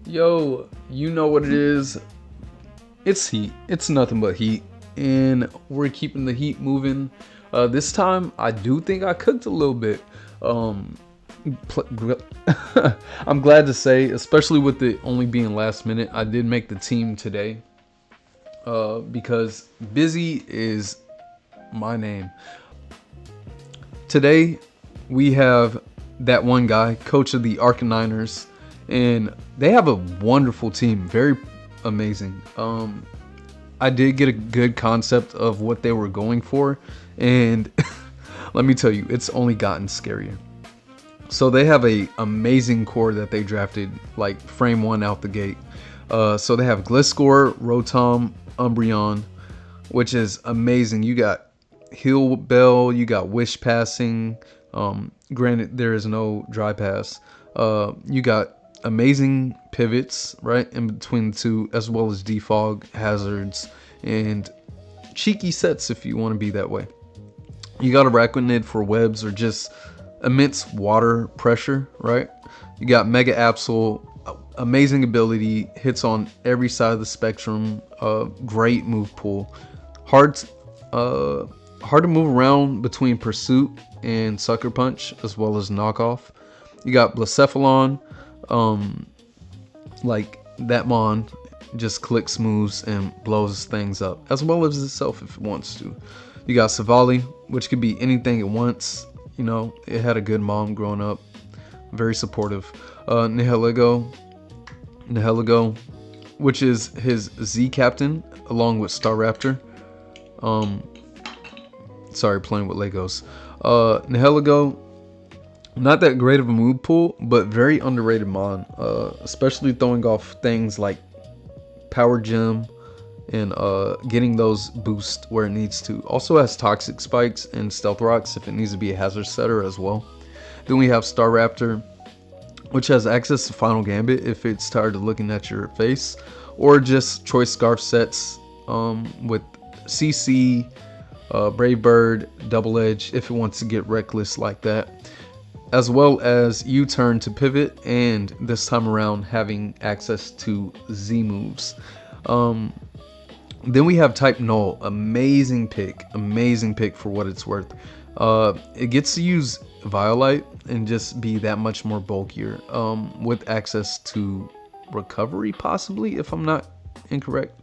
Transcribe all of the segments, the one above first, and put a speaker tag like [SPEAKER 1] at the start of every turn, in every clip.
[SPEAKER 1] Yo, you know what it is. It's heat. It's nothing but heat. And we're keeping the heat moving. This time, I do think I cooked a little bit. Um, I'm glad to say, especially with it only being last minute, I did make the team today. Because busy is my name. Today, we have that one guy, coach of the Arcaniners, and they have a wonderful team, very amazing. I did get a good concept of what they were going for, and let me tell you, it's only gotten scarier. So they have a amazing core that they drafted, like frame one out the gate. So they have Gliscor, Rotom, Umbreon, which is amazing. You got Heal Bell, you got Wish Passing. Granted, there is no Dry Pass. You got amazing pivots right in between the two, as well as defog, hazards, and cheeky sets if you want to be that way. You got Arachnid for webs or just immense water pressure, right? You got Mega Absol, amazing ability, hits on every side of the spectrum, great move pool, hard to move around between Pursuit and Sucker Punch, as well as Knockoff. You got Blacephalon, like that mon just clicks moves and blows things up, as well as itself if it wants to. You got Savali, which could be anything it wants. You know, it had a good mom growing up, very supportive. Nihilego, which is his Z captain, along with Staraptor. Sorry, playing with Legos. Nihilego, not that great of a move pool, but very underrated mon, especially throwing off things like Power Gem and getting those boosts where it needs to. Also has Toxic Spikes and Stealth Rocks if it needs to be a hazard setter as well. Then we have Staraptor, which has access to Final Gambit if it's tired of looking at your face, or just Choice Scarf sets with CC, Brave Bird, Double Edge if it wants to get reckless like that, as well as U-turn to pivot, and this time around having access to Z moves. Then we have Type Null, amazing pick for what it's worth. It gets to use Violite and just be that much more bulkier, with access to recovery possibly, if I'm not incorrect.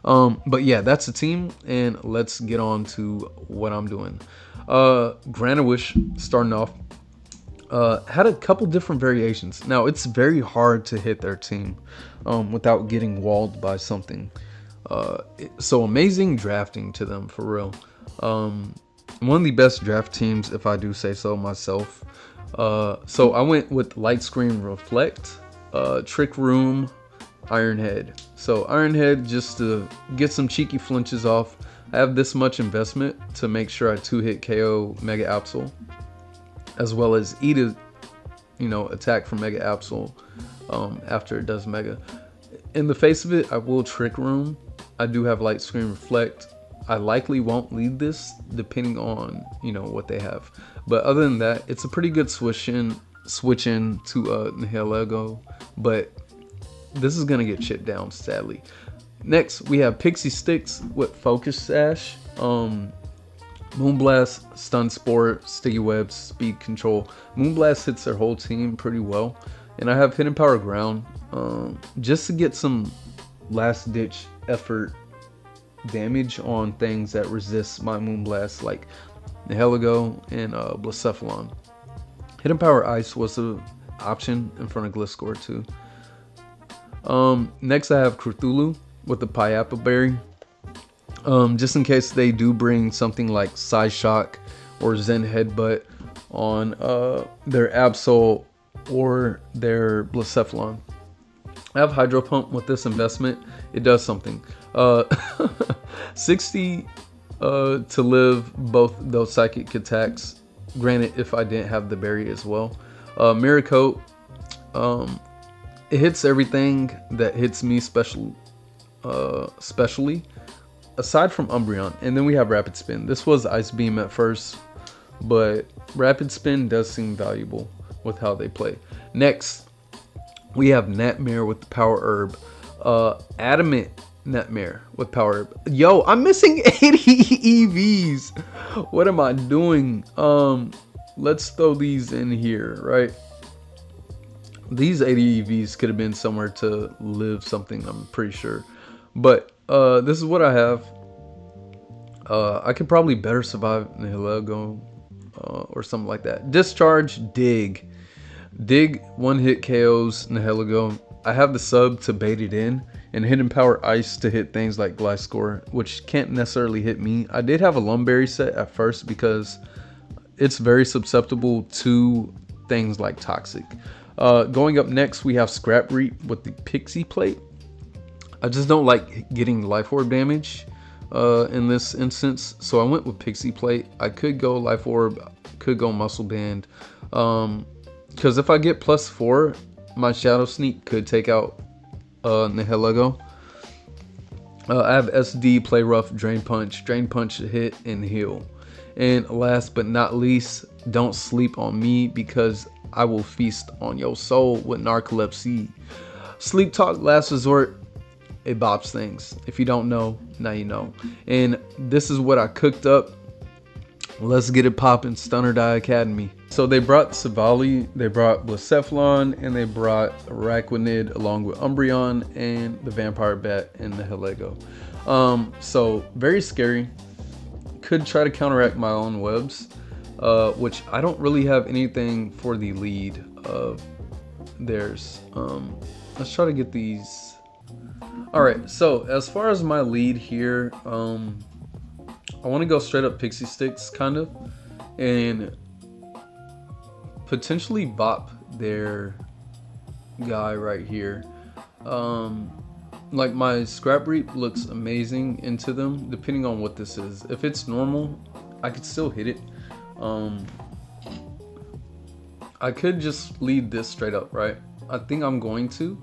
[SPEAKER 1] But yeah, that's the team, and let's get on to what I'm doing. Granawish, starting off, had a couple different variations. Now, it's very hard to hit their team without getting walled by something. So amazing drafting to them, for real. One of the best draft teams, if I do say so myself. So I went with Light Screen Reflect, Trick Room, Ironhead. So Ironhead, just to get some cheeky flinches off. I have this much investment to make sure I 2-hit KO Mega Absol, as well as eat a, attack from Mega Absol after it does Mega. In the face of it, I will Trick Room. I do have Light Screen Reflect. I likely won't lead this depending on, what they have. But other than that, it's a pretty good switch in to Nihilego, but this is going to get chipped down, sadly. Next, we have Pixie Sticks with Focus Sash, Moonblast, Stun Spore, Sticky Webs, Speed Control. Moonblast hits their whole team pretty well. And I have Hidden Power Ground, just to get some last ditch effort damage on things that resist my Moonblast, like Nihilego and Blacephalon. Hidden Power Ice was an option in front of Gliscor too. Next I have Cthulhu with the Pineapple Berry. Just in case they do bring something like Side Shock or Zen Headbutt on their Absol or their Blacephalon. I have Hydro Pump with this investment. It does something. 60 to live both those psychic attacks. Granted, if I didn't have the berry as well. Mirror Coat. It hits everything that hits me especially, aside from Umbreon. And then we have Rapid Spin. This was Ice Beam at first, but Rapid Spin does seem valuable with how they play. Next, We have Nightmare with the Power Herb. Adamant Nightmare with Power Herb. Yo, I'm missing 80 EVs. What am I doing? Let's throw these in here, right? These 80 EVs could have been somewhere to live something, I'm pretty sure. But this is what I have. I could probably better survive Nihilego or something like that. Discharge, Dig. Dig, one hit KOs Nihilego. I have the sub to bait it in, and Hidden Power Ice to hit things like Gliscor, which can't necessarily hit me. I did have a Lumberry set at first because it's very susceptible to things like Toxic. Going up next, we have Scrap Reap with the Pixie Plate. I just don't like getting Life Orb damage in this instance, so I went with Pixie Plate. I could go Life Orb, could go Muscle Band, because if I get +4, my Shadow Sneak could take out Nihilego. I have SD, Play Rough, Drain Punch to hit and heal. And last but not least, don't sleep on me because I will feast on your soul with Narcolepsy. Sleep Talk, Last Resort. It bops things. If you don't know, now you know. And this is what I cooked up. Let's get it poppin', Stunner Die Academy. So they brought Savali, they brought Blacephalon, and they brought Araquanid along with Umbreon and the Vampire Bat and the Nihilego. So very scary. Could try to counteract my own webs, which I don't really have anything for the lead of theirs. Let's try to get these. Alright, so as far as my lead here, I want to go straight up Pixie Sticks, kind of, and potentially bop their guy right here. Like my Scrap Reap looks amazing into them, depending on what this is. If it's normal, I could still hit it. I could just lead this straight up, right? I think I'm going to.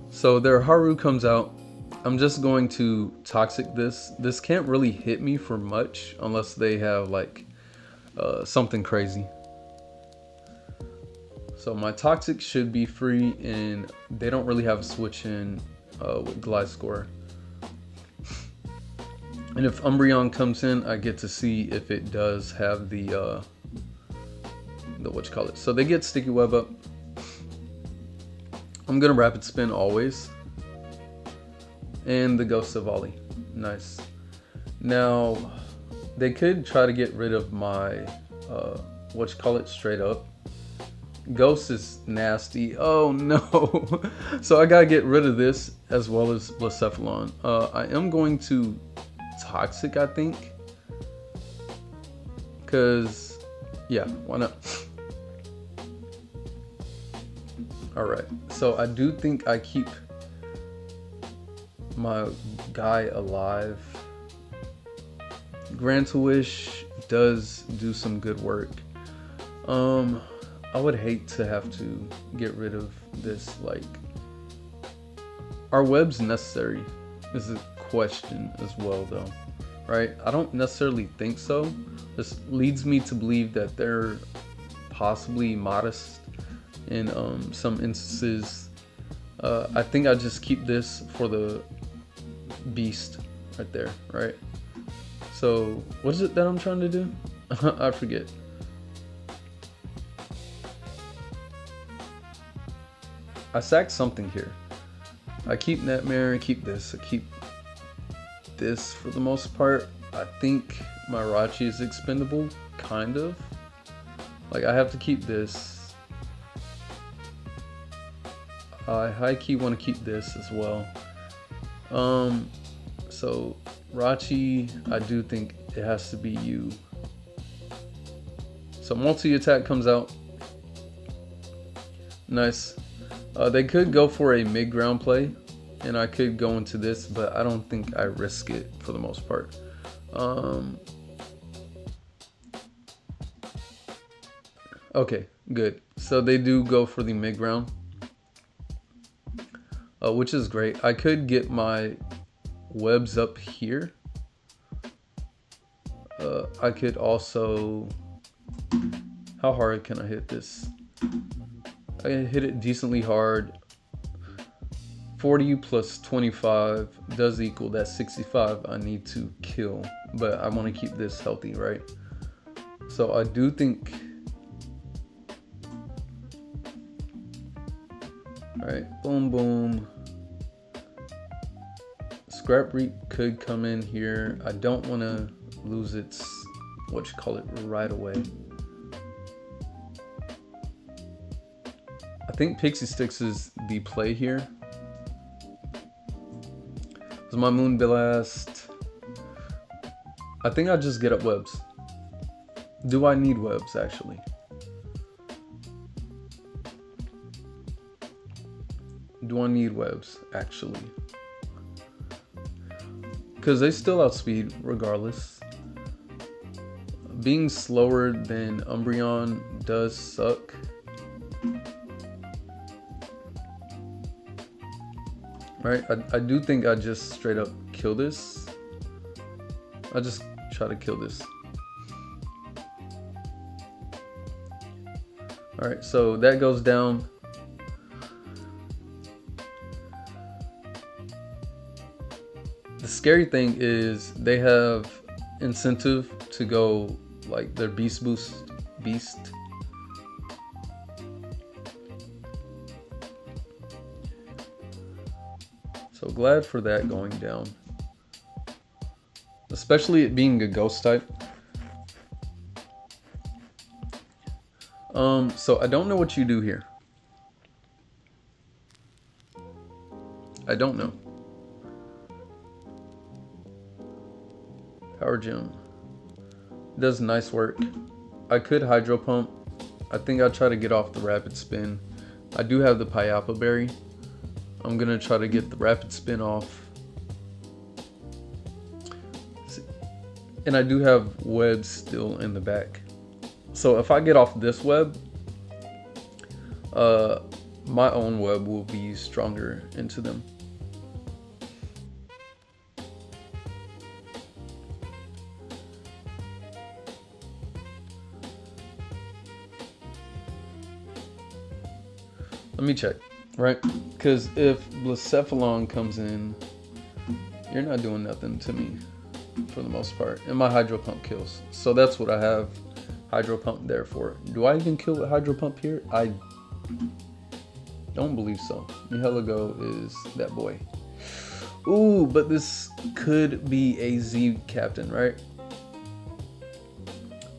[SPEAKER 1] So their Haru comes out. I'm just going to Toxic this. This can't really hit me for much unless they have like something crazy. So my Toxic should be free, and they don't really have a switch in with Gliscor. And if Umbreon comes in, I get to see if it does have the what you call it. So they get Sticky Web up. I'm gonna Rapid Spin always. And the Ghost of Ollie. Nice. Now, they could try to get rid of my, what you call it, straight up. Ghost is nasty. Oh no. So I gotta get rid of this as well as Blacephalon. I am going to Toxic, I think. Because, yeah, why not? Alright, so I do think I keep my guy alive. Grant-a-Wish does do some good work. I would hate to have to get rid of this. Like, are webs necessary? This is a question as well, though, right? I don't necessarily think so. This leads me to believe that they're possibly modest in some instances. I think I just keep this for the beast right there, right? So what is it that I'm trying to do? I forget. I sacked something here. I keep Nightmare, I keep this, I keep this for the most part. I think my Rachi is expendable, kind of. Like, I have to keep this. I high-key want to keep this as well. So Rachi, I do think it has to be you. So multi-attack comes out. Nice. They could go for a mid-ground play, and I could go into this, but I don't think I risk it for the most part. Okay, good. So they do go for the mid-ground, which is great. I could get my webs up here. I could also How hard can I hit this? I hit it decently hard. 40 plus 25 does equal that 65 I need to kill, but I want to keep this healthy, right? So I do think, all right, boom, boom. Scrap Reap could come in here. I don't want to lose its, right away. I think Pixie Sticks is the play here. It's my Moon Blast. I think I'll just get up webs. Do I need webs, actually? Do I need webs, actually? Because they still outspeed regardless. Being slower than Umbreon does suck. Right, I do think I just straight up kill this. I just try to kill this. All right, so that goes down. The scary thing is they have incentive to go like their beast. So glad for that going down. Especially it being a ghost type. So I don't know what you do here. I don't know. Power Gem does nice work. I could Hydro Pump. I think I'll try to get off the Rapid Spin. I do have the Payapa Berry. I'm gonna try to get the Rapid Spin off. And I do have webs still in the back. So if I get off this web, my own web will be stronger into them. Let me check, right? Because if Blacephalon comes in, you're not doing nothing to me for the most part. And my Hydro Pump kills. So that's what I have Hydro Pump there for. Do I even kill with Hydro Pump here? I don't believe so. Nihilego is that boy. Ooh, but this could be a Z captain, right?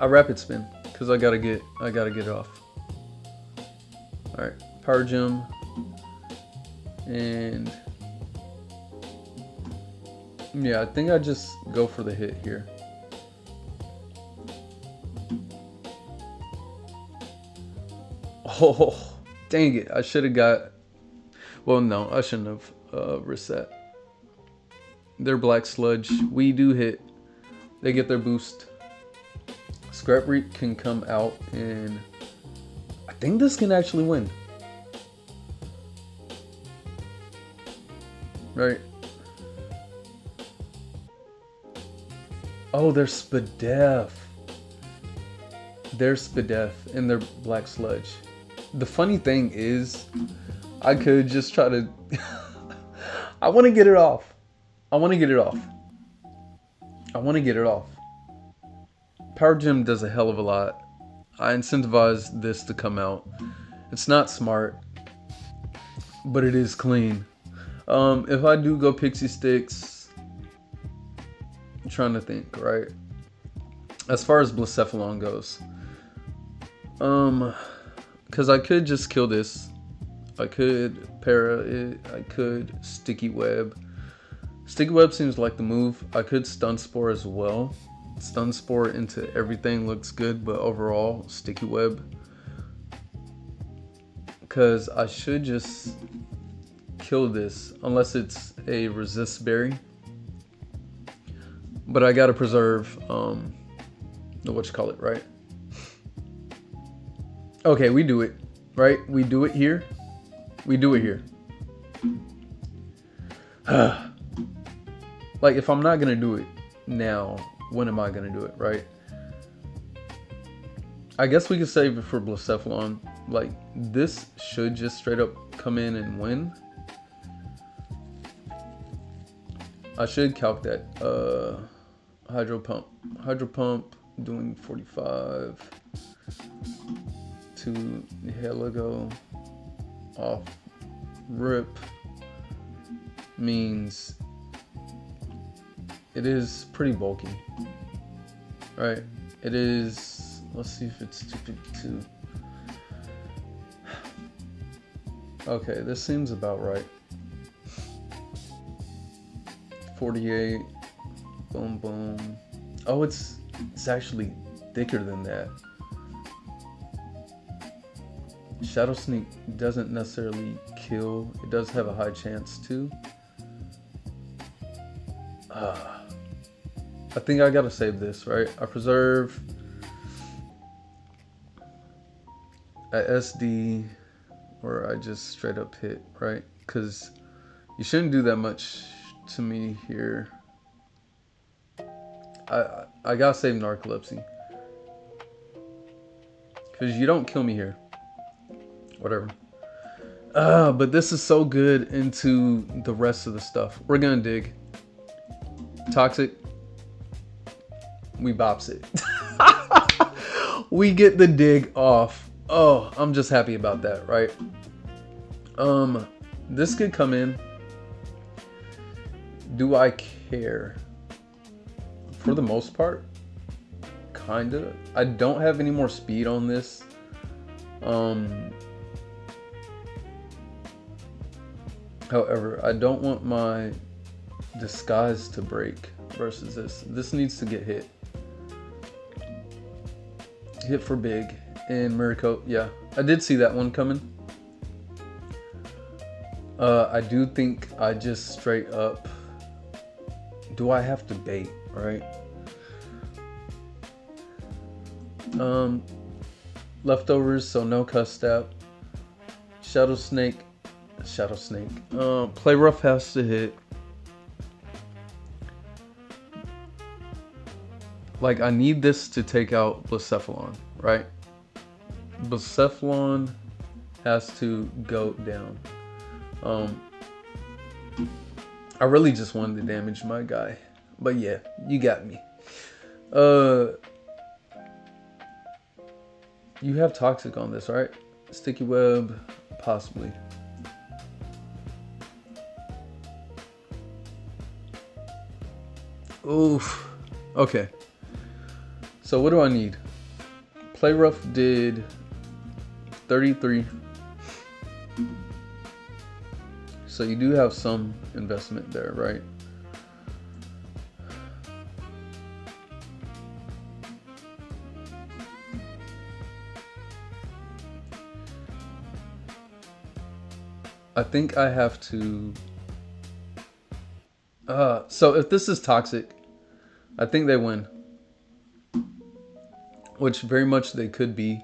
[SPEAKER 1] I Rapid Spin because I gotta get it off. All right, Power Gem, and yeah, I think I just go for the hit here. Oh, dang it! I should have got. Well, no, I shouldn't have reset. Their Black Sludge, we do hit. They get their boost. Scrap Reap can come out, and I think this can actually win. Right. Oh, there's Spazz. There's Spazz and their Black Sludge. The funny thing is, I could just try to... I want to get it off. I want to get it off. I want to get it off. Power Gem does a hell of a lot. I incentivize this to come out. It's not smart, but it is clean. If I do go Pixie Sticks, I'm trying to think, right? As far as Blacephalon goes, because I could just kill this. I could para it. I could Sticky Web. Sticky Web seems like the move. I could Stun Spore as well. Stun Spore into everything looks good, but overall, Sticky Web. Because I should just kill this, unless it's a Resist Berry. But I gotta preserve, right? Okay, we do it, right? We do it here. We do it here. Like, if I'm not gonna do it now, when am I gonna do it, right? I guess we could save it for Blacephalon. Like, this should just straight up come in and win. I should calc that. Hydro Pump. Hydro Pump doing 45 to Heligo off rip means it is pretty bulky, right? It is, let's see if it's 252. Okay, this seems about right. 48, boom, boom. Oh, it's actually thicker than that. Shadow Sneak doesn't necessarily kill. It does have a high chance to. I think I gotta save this, right? I preserve at SD, or I just straight up hit, right? Because you shouldn't do that much to me here. I gotta save Narcolepsy, because you don't kill me here. Whatever. But this is so good into the rest of the stuff. We're gonna dig. Toxic. We bops it. We get the dig off. Oh, I'm just happy about that, right? This could come in. Do I care? For the most part, kinda. I don't have any more speed on this. However, I don't want my disguise to break versus this. This needs to get hit. Hit for big. And Miracle, yeah. I did see that one coming. I do think I just straight up... Do I have to bait, right? Leftovers, so no cuss stab. Shadow Snake. Play rough has to hit. Like, I need this to take out Blacephalon, right? Blacephalon has to go down. I really just wanted to damage my guy, but yeah, you got me. You have Toxic on this, right? Sticky Web, possibly. Oof. Okay. So what do I need? Play rough did 33. So you do have some investment there, right? I think I have to... so if this is Toxic, I think they win. Which very much they could be.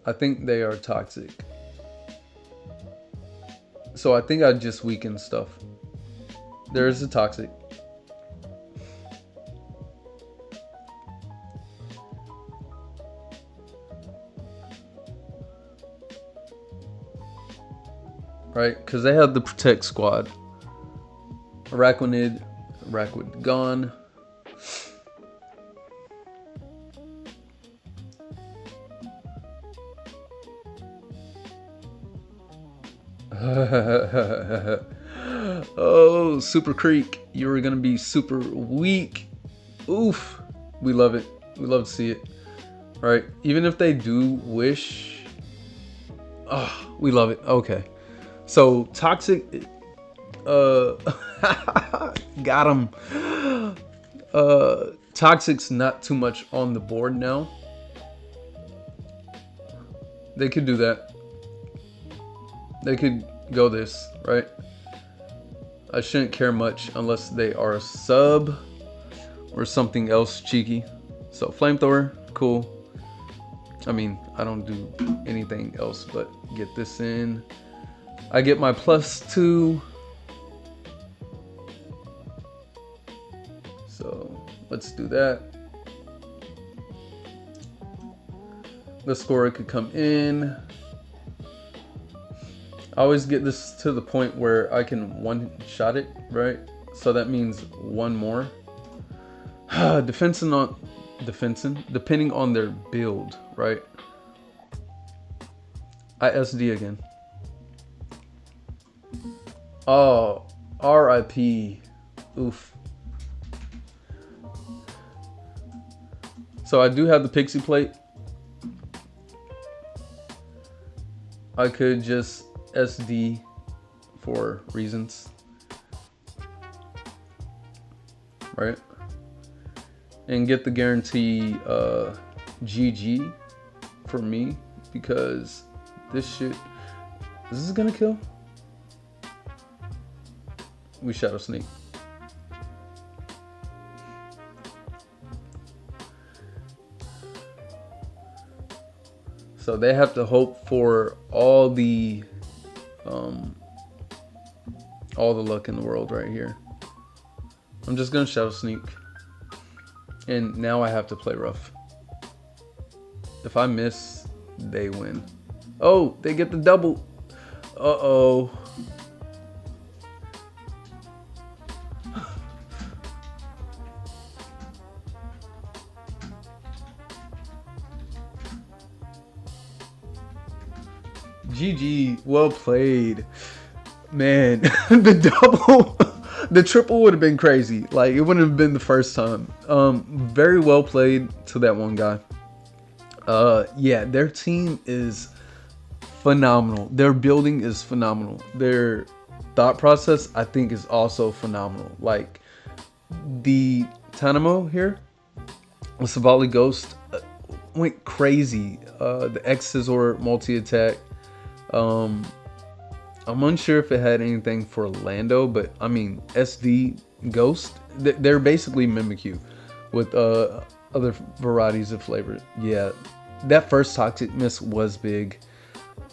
[SPEAKER 1] I think they are Toxic. So I think I just weaken stuff. There is a Toxic. Right? Because they have the Protect Squad. Araquanid gone. Oh, Super Creek, you were gonna be super weak. Oof, we love it. We love to see it. Right? Even if they do wish, oh, we love it. Okay, so Toxic, got him. Toxic's not too much on the board now. They could do that. They could go this, right? I shouldn't care much unless they are a sub or something else cheeky. So Flamethrower, cool. I mean, I don't do anything else but get this in. I get my +2. So let's do that. the scorer could come in. I always get this to the point where I can one-shot it, right? So that means one more. Depending on their build, right? I SD again. Oh, RIP. Oof. So I do have the pixie plate. I could just SD for reasons, right? And get the guarantee GG for me, because this is gonna kill. We shadow sneak. So they have to hope for all the luck in the world right here. I'm just gonna shadow sneak. And now I have to play rough. If I miss, they win. Oh, they get the double. Uh-oh. GG, well played. Man, the double, the triple would have been crazy. Like, it wouldn't have been the first time. Very well played to that one guy. Yeah, their team is phenomenal. Their building is phenomenal. Their thought process, I think, is also phenomenal. Like, the Tanamo here, with Savali Ghost, went crazy. The X-Scissor multi-attack. I'm unsure if it had anything for Lando, but I mean, SD Ghost, they're basically Mimikyu with other varieties of flavor. Yeah, that first Toxic miss was big.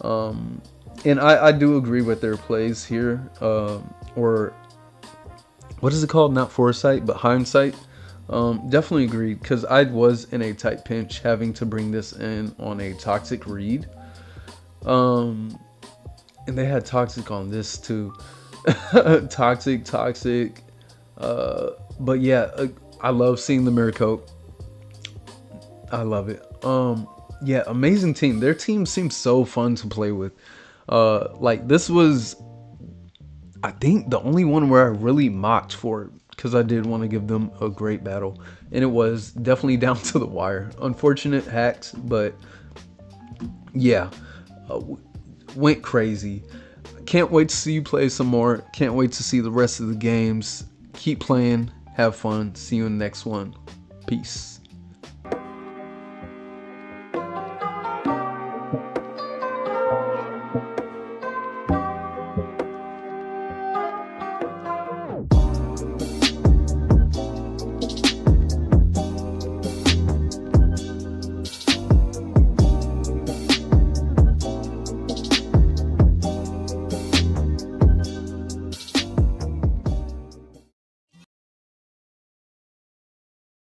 [SPEAKER 1] And I do agree with their plays here, or what is it called? Not foresight, but hindsight. Definitely agreed, because I was in a tight pinch having to bring this in on a Toxic read. And they had Toxic on this too. Toxic. But yeah, I love seeing the mirror coat. I love it. Yeah, amazing team. Their team seems so fun to play with. Like, this was, I think, the only one where I really mocked for it, because I did want to give them a great battle. And it was definitely down to the wire. Unfortunate hacks, but yeah. Went crazy. Can't wait to see you play some more. Can't wait to see the rest of the games. Keep playing. Have fun. See you in the next one. Peace.